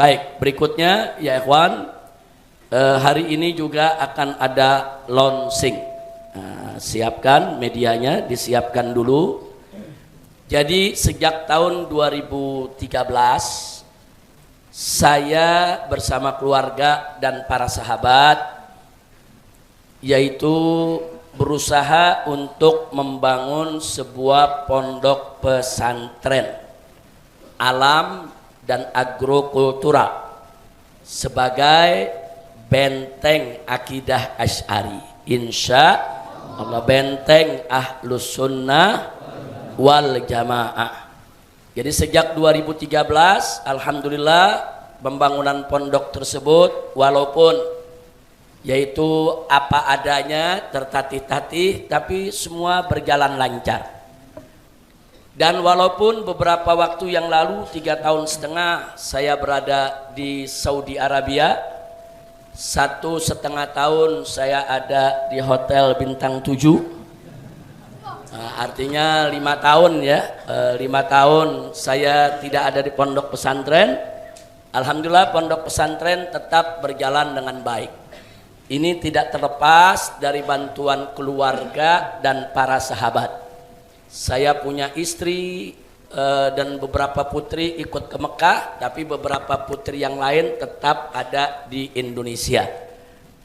Baik, berikutnya ya ikhwan, hari ini juga akan ada launching. Siapkan medianya, disiapkan dulu. Jadi sejak tahun 2013 saya bersama keluarga dan para sahabat yaitu berusaha untuk membangun sebuah pondok pesantren alam dan agrokultural sebagai benteng akidah Asy'ari, insya Allah, benteng ahlus sunnah wal jamaah. Jadi sejak 2013 alhamdulillah pembangunan pondok tersebut walaupun yaitu apa adanya, tertatih-tatih, tapi semua berjalan lancar. Dan walaupun beberapa waktu yang lalu 3,5 tahun saya berada di Saudi Arabia, 1,5 tahun saya ada di hotel bintang 7, artinya 5 tahun ya, 5 tahun saya tidak ada di pondok pesantren. Alhamdulillah pondok pesantren tetap berjalan dengan baik. Ini tidak terlepas dari bantuan keluarga dan para sahabat. Saya punya istri dan beberapa putri ikut ke Mekah, tapi beberapa putri yang lain tetap ada di Indonesia.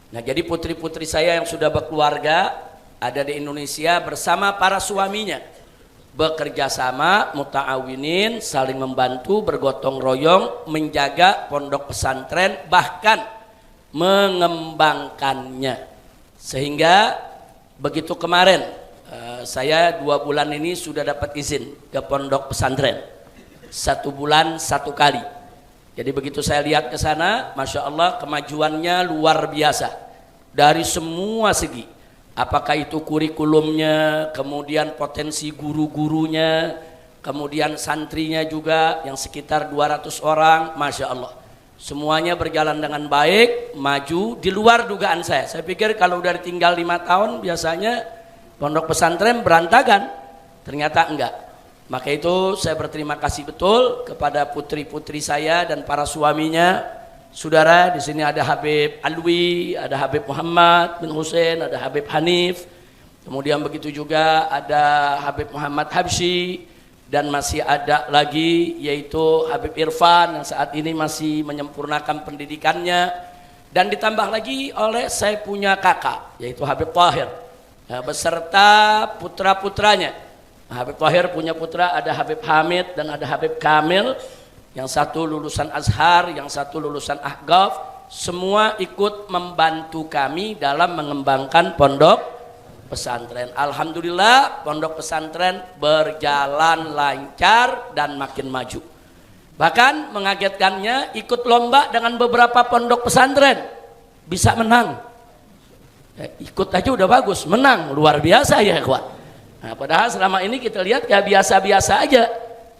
Nah, jadi putri-putri saya yang sudah berkeluarga ada di Indonesia bersama para suaminya, bekerja sama, muta'awinin, saling membantu, bergotong royong, menjaga pondok pesantren, bahkan mengembangkannya. Sehingga begitu kemarin saya 2 bulan ini sudah dapat izin ke pondok pesantren, 1 bulan 1 kali. Jadi begitu saya lihat ke sana, masya Allah kemajuannya luar biasa dari semua segi. Apakah itu kurikulumnya, kemudian potensi guru-gurunya, kemudian santrinya juga yang sekitar 200 orang, masya Allah. Semuanya berjalan dengan baik, maju di luar dugaan saya. Saya pikir kalau udah tinggal 5 tahun biasanya pondok pesantren berantakan, ternyata enggak. Maka itu saya berterima kasih betul kepada putri-putri saya dan para suaminya. Saudara, di sini ada Habib Alwi, ada Habib Muhammad bin Hussein, ada Habib Hanif. Kemudian begitu juga ada Habib Muhammad Habsyi dan masih ada lagi yaitu Habib Irfan yang saat ini masih menyempurnakan pendidikannya, dan ditambah lagi oleh saya punya kakak yaitu Habib Tahir beserta putra-putranya. Habib Tahir punya putra, ada Habib Hamid dan ada Habib Kamil, yang satu lulusan Azhar, yang satu lulusan Ahqaf. Semua ikut membantu kami dalam mengembangkan pondok pesantren. Alhamdulillah pondok pesantren berjalan lancar dan makin maju. Bahkan mengagetkannya ikut lomba dengan beberapa pondok pesantren, bisa menang. Ikut aja udah bagus, menang, luar biasa ya kawan. Nah, padahal selama ini kita lihat kayak biasa-biasa aja.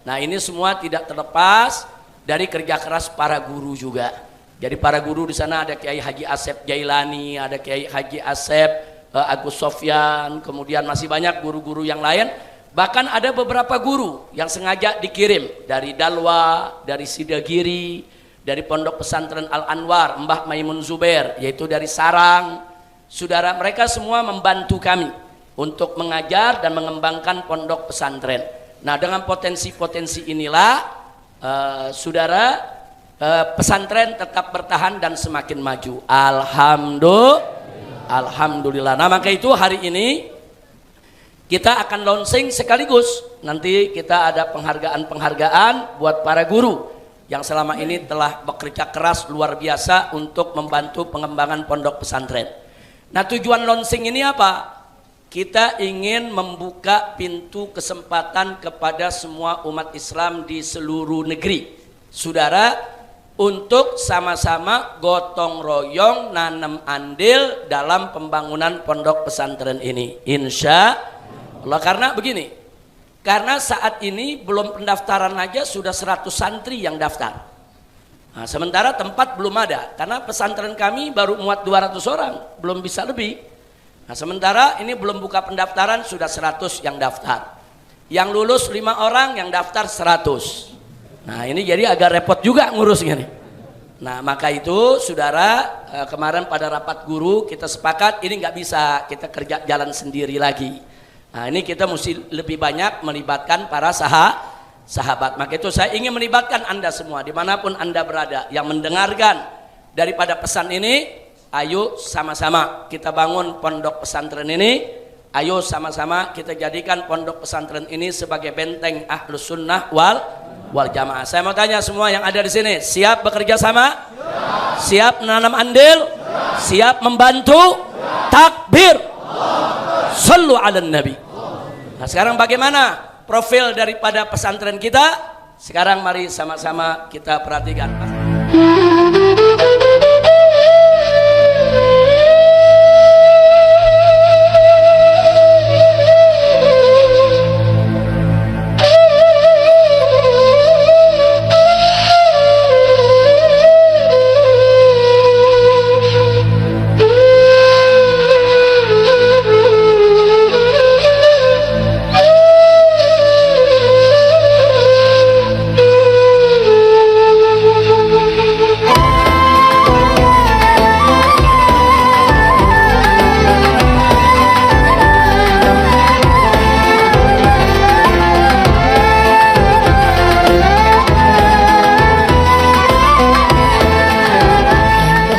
Nah, ini semua tidak terlepas dari kerja keras para guru juga. Jadi para guru di sana ada Kiai Haji Asep Jailani, ada Kiai Haji Asep Agus Sofyan, kemudian masih banyak guru-guru yang lain. Bahkan ada beberapa guru yang sengaja dikirim dari Dalwa, dari Sidagiri, dari Pondok Pesantren Al Anwar, Mbah Maimun Zubair, yaitu dari Sarang. Saudara, mereka semua membantu kami untuk mengajar dan mengembangkan pondok pesantren. Nah, dengan potensi-potensi inilah saudara, pesantren tetap bertahan dan semakin maju. Alhamdulillah. Nah, maka itu hari ini kita akan launching sekaligus nanti kita ada penghargaan buat para guru yang selama ini telah bekerja keras luar biasa untuk membantu pengembangan pondok pesantren. Nah, tujuan launching ini apa? Kita ingin membuka pintu kesempatan kepada semua umat Islam di seluruh negeri, saudara, untuk sama-sama gotong royong nanam andil dalam pembangunan pondok pesantren ini, insya Allah. Karena begini, karena saat ini belum pendaftaran aja sudah 100 santri yang daftar. Nah, sementara tempat belum ada, karena pesantren kami baru muat 200 orang, belum bisa lebih. Nah, sementara ini belum buka pendaftaran sudah 100 yang daftar. Yang lulus 5 orang, yang daftar 100. Nah, ini jadi agak repot juga ngurusnya nih. Nah, maka itu saudara, kemarin pada rapat guru kita sepakat ini nggak bisa kita kerja jalan sendiri lagi. Nah, ini kita mesti lebih banyak melibatkan para sahabat. Maka itu saya ingin melibatkan Anda semua dimanapun Anda berada yang mendengarkan daripada pesan ini. Ayo sama-sama kita bangun pondok pesantren ini. Ayo sama-sama kita jadikan pondok pesantren ini sebagai benteng Ahlus Sunnah wal Jamaah. Saya mau tanya semua yang ada di sini, siap bekerja sama? Siap menanam andil? Siap membantu? Takbir! Sallu ala Nabi. Nah, sekarang bagaimana profil daripada pesantren kita? Sekarang mari sama-sama kita perhatikan.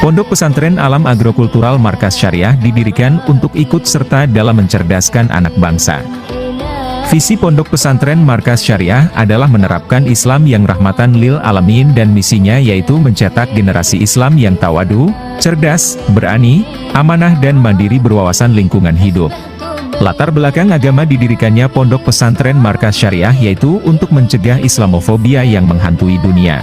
Pondok Pesantren Alam Agrokultural Markas Syariah didirikan untuk ikut serta dalam mencerdaskan anak bangsa. Visi Pondok Pesantren Markas Syariah adalah menerapkan Islam yang rahmatan lil alamin dan misinya yaitu mencetak generasi Islam yang tawadu, cerdas, berani, amanah dan mandiri berwawasan lingkungan hidup. Latar belakang agama didirikannya Pondok Pesantren Markas Syariah yaitu untuk mencegah Islamofobia yang menghantui dunia.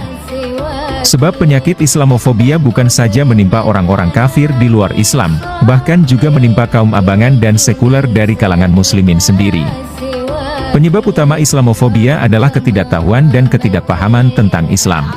Sebab penyakit Islamofobia bukan saja menimpa orang-orang kafir di luar Islam, bahkan juga menimpa kaum abangan dan sekuler dari kalangan muslimin sendiri. Penyebab utama Islamofobia adalah ketidaktahuan dan ketidakpahaman tentang Islam.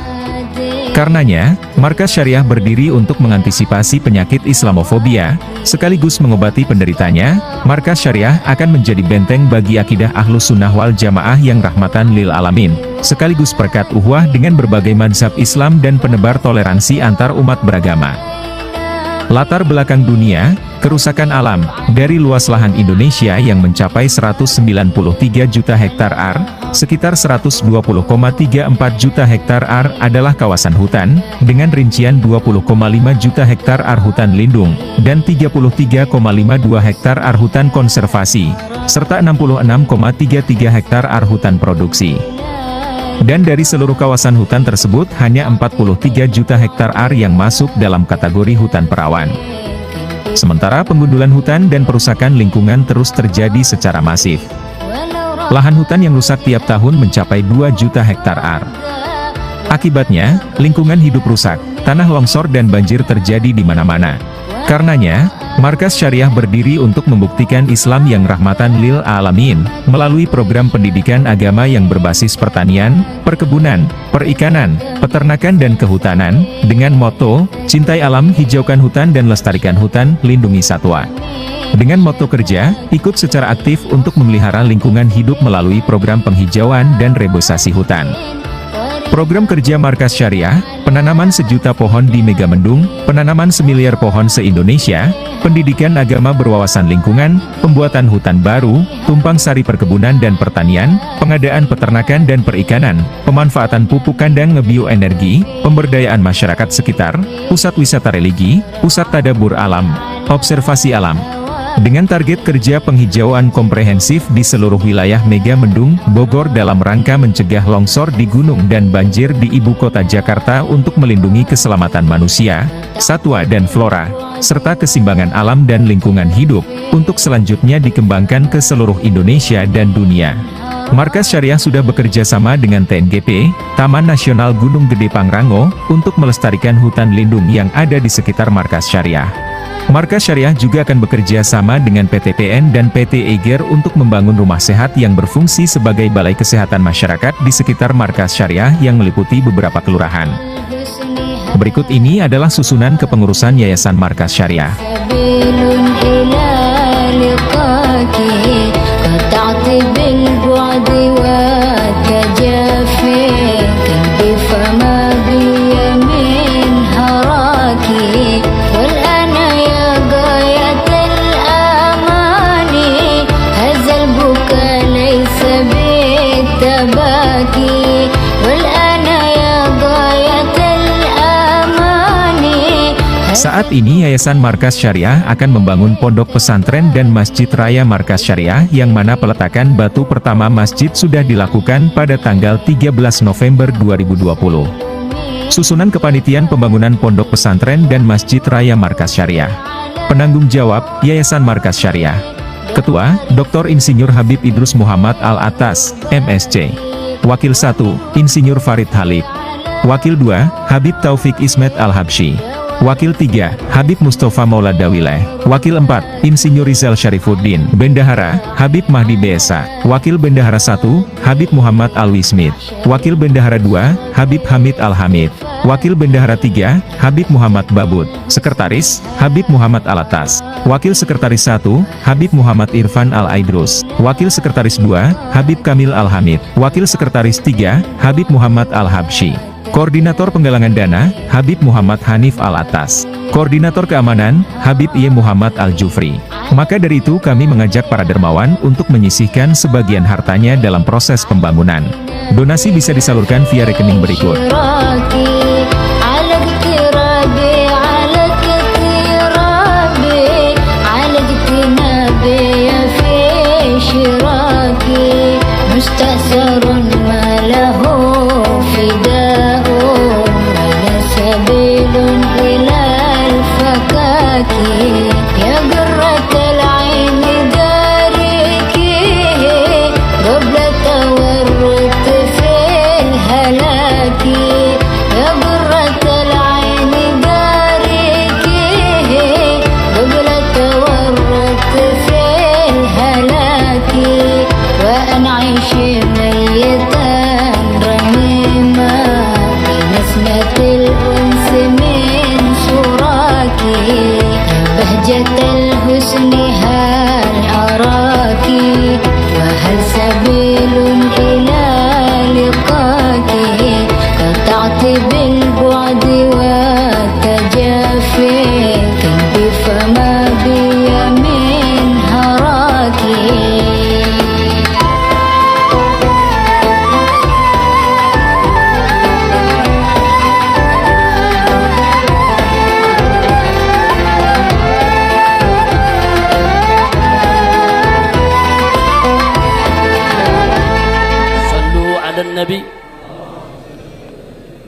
Karenanya, Markas Syariah berdiri untuk mengantisipasi penyakit Islamofobia, sekaligus mengobati penderitanya. Markas Syariah akan menjadi benteng bagi akidah Ahlus Sunnah wal Jamaah yang rahmatan lil alamin, sekaligus perekat ukhuwah dengan berbagai mazhab Islam dan penebar toleransi antar umat beragama. Latar belakang dunia, kerusakan alam, dari luas lahan Indonesia yang mencapai 193 juta hektar ar, sekitar 120,34 juta hektar ar adalah kawasan hutan, dengan rincian 20,5 juta hektar ar hutan lindung, dan 33,52 hektar ar hutan konservasi, serta 66,33 hektar ar hutan produksi. Dan dari seluruh kawasan hutan tersebut hanya 43 juta hektar ar yang masuk dalam kategori hutan perawan. Sementara penggundulan hutan dan perusakan lingkungan terus terjadi secara masif. Lahan hutan yang rusak tiap tahun mencapai 2 juta hektar ar. Akibatnya, lingkungan hidup rusak, tanah longsor dan banjir terjadi di mana-mana. Karenanya, Markas Syariah berdiri untuk membuktikan Islam yang rahmatan lil alamin, melalui program pendidikan agama yang berbasis pertanian, perkebunan, perikanan, peternakan dan kehutanan, dengan moto, cintai alam, hijaukan hutan dan lestarikan hutan, lindungi satwa. Dengan moto kerja, ikut secara aktif untuk memelihara lingkungan hidup melalui program penghijauan dan reboisasi hutan. Program kerja Markas Syariah, penanaman 1 juta pohon di Megamendung, penanaman 1 miliar pohon se-Indonesia, pendidikan agama berwawasan lingkungan, pembuatan hutan baru, tumpang sari perkebunan dan pertanian, pengadaan peternakan dan perikanan, pemanfaatan pupuk kandang ngebioenergi, pemberdayaan masyarakat sekitar, pusat wisata religi, pusat tadabur alam, observasi alam. Dengan target kerja penghijauan komprehensif di seluruh wilayah Megamendung, Bogor dalam rangka mencegah longsor di gunung dan banjir di ibu kota Jakarta untuk melindungi keselamatan manusia, satwa dan flora, serta keseimbangan alam dan lingkungan hidup, untuk selanjutnya dikembangkan ke seluruh Indonesia dan dunia. Markas Syariah sudah bekerja sama dengan TNGP, Taman Nasional Gunung Gede Pangrango, untuk melestarikan hutan lindung yang ada di sekitar Markas Syariah. Markas Syariah juga akan bekerja sama dengan PT PN dan PT Eiger untuk membangun rumah sehat yang berfungsi sebagai balai kesehatan masyarakat di sekitar Markas Syariah yang meliputi beberapa kelurahan. Berikut ini adalah susunan kepengurusan Yayasan Markas Syariah. Saat ini Yayasan Markas Syariah akan membangun pondok pesantren dan Masjid Raya Markas Syariah yang mana peletakan batu pertama masjid sudah dilakukan pada tanggal 13 November 2020. Susunan kepanitiaan pembangunan pondok pesantren dan Masjid Raya Markas Syariah. Penanggung jawab, Yayasan Markas Syariah. Ketua, Dr. Insinyur Habib Idrus Muhammad Al-Atas, MSc. Wakil 1, Insinyur Farid Halid. Wakil 2, Habib Taufik Ismet Al-Habsyi. Wakil 3, Habib Mustafa Maulad Dawileh. Wakil 4, Insinyur Rizal Syarifuddin. Bendahara, Habib Mahdi Besa. Wakil Bendahara 1, Habib Muhammad Alwi Smith. Wakil Bendahara 2, Habib Hamid Al-Hamid. Wakil Bendahara 3, Habib Muhammad Babud. Sekretaris, Habib Muhammad Alatas. Wakil Sekretaris 1, Habib Muhammad Irfan Al-Aidrus. Wakil Sekretaris 2, Habib Kamil Al-Hamid. Wakil Sekretaris 3, Habib Muhammad Al-Habsyi. Koordinator Penggalangan Dana, Habib Muhammad Hanif Al-Atas. Koordinator Keamanan, Habib I. Muhammad Al-Jufri. Maka dari itu kami mengajak para dermawan untuk menyisihkan sebagian hartanya dalam proses pembangunan. Donasi bisa disalurkan via rekening berikut. Nabi.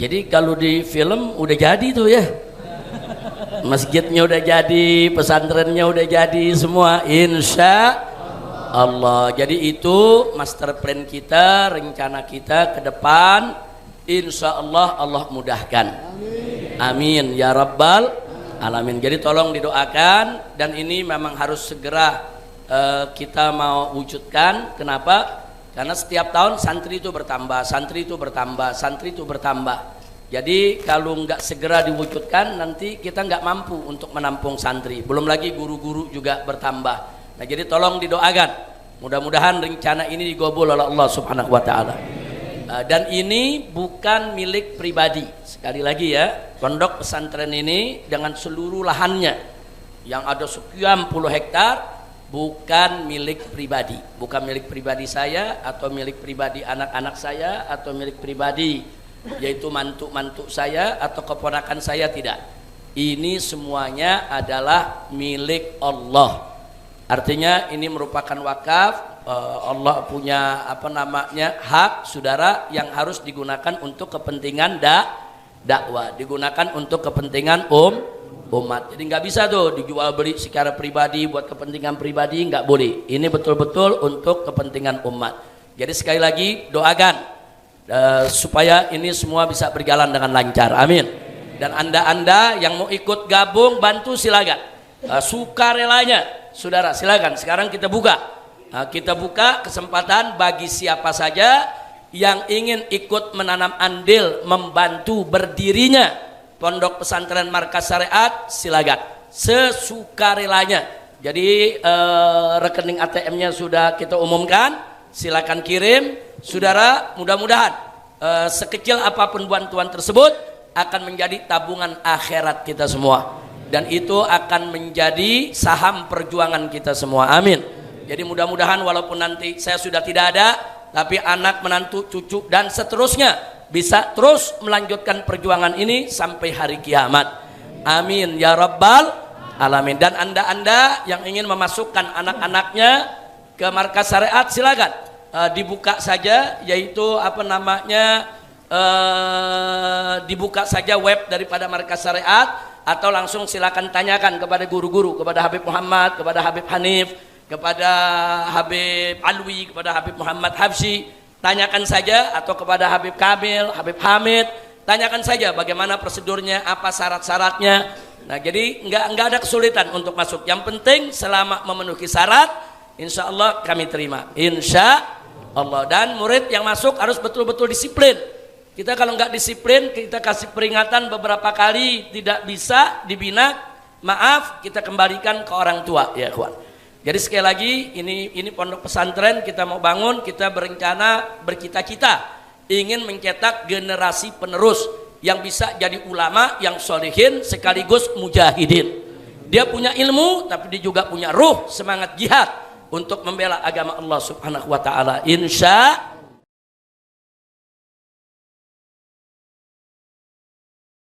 Jadi kalau di film udah jadi tuh ya, masjidnya udah jadi, pesantrennya udah jadi semua, insya Allah. Jadi itu master plan kita, rencana kita ke depan, insya Allah Allah mudahkan. Amin ya rabbal alamin. Jadi tolong didoakan, dan ini memang harus segera kita mau wujudkan. Kenapa? Karena setiap tahun santri itu bertambah, santri itu bertambah, santri itu bertambah. Jadi kalau nggak segera diwujudkan, nanti kita nggak mampu untuk menampung santri. Belum lagi guru-guru juga bertambah. Nah, jadi tolong didoakan. Mudah-mudahan rencana ini digobol oleh Allah Subhanahu Wa Taala. Dan ini bukan milik pribadi. Sekali lagi ya, pondok pesantren ini dengan seluruh lahannya yang ada sekian puluh hektar. Bukan milik pribadi, bukan milik pribadi saya atau milik pribadi anak-anak saya atau milik pribadi yaitu mantu-mantu saya atau keponakan saya, tidak. Ini semuanya adalah milik Allah. Artinya ini merupakan wakaf. Allah punya hak, saudara, yang harus digunakan untuk kepentingan dakwah, digunakan untuk kepentingan umat. Jadi nggak bisa tuh dijual beli secara pribadi buat kepentingan pribadi, nggak boleh. Ini betul-betul untuk kepentingan umat. Jadi sekali lagi doakan supaya ini semua bisa berjalan dengan lancar. Amin. Dan anda yang mau ikut gabung bantu silakan, sukarelanya saudara silakan. Sekarang kita buka kesempatan bagi siapa saja yang ingin ikut menanam andil membantu berdirinya Pondok Pesantren Markas Syariat, silakan sesukarelanya. Jadi rekening ATM-nya sudah kita umumkan, silakan kirim saudara. Mudah-mudahan sekecil apapun bantuan tersebut akan menjadi tabungan akhirat kita semua, dan itu akan menjadi saham perjuangan kita semua. Amin. Jadi mudah-mudahan walaupun nanti saya sudah tidak ada, tapi anak, menantu, cucu dan seterusnya bisa terus melanjutkan perjuangan ini sampai hari kiamat. Amin ya rabbal alamin. Dan anda-anda yang ingin memasukkan anak-anaknya ke markas syariat, silakan dibuka saja, yaitu apa namanya, dibuka saja web daripada markas syariat, atau langsung silakan tanyakan kepada guru-guru, kepada Habib Muhammad, kepada Habib Hanif, kepada Habib Alwi, kepada Habib Muhammad Habsyi, tanyakan saja, atau kepada Habib Kamil, Habib Hamid, tanyakan saja bagaimana prosedurnya, apa syarat-syaratnya. Nah, jadi nggak ada kesulitan untuk masuk. Yang penting selama memenuhi syarat, insya Allah kami terima, insya Allah. Dan murid yang masuk harus betul-betul disiplin. Kita kalau nggak disiplin, kita kasih peringatan beberapa kali, tidak bisa dibina, maaf, kita kembalikan ke orang tua, ya kawan. Jadi sekali lagi, ini pondok pesantren kita mau bangun, kita berencana, bercita-cita ingin mencetak generasi penerus yang bisa jadi ulama yang solihin sekaligus mujahidin. Dia punya ilmu, tapi dia juga punya ruh, semangat jihad untuk membela agama Allah Subhanahu wa taala. Insya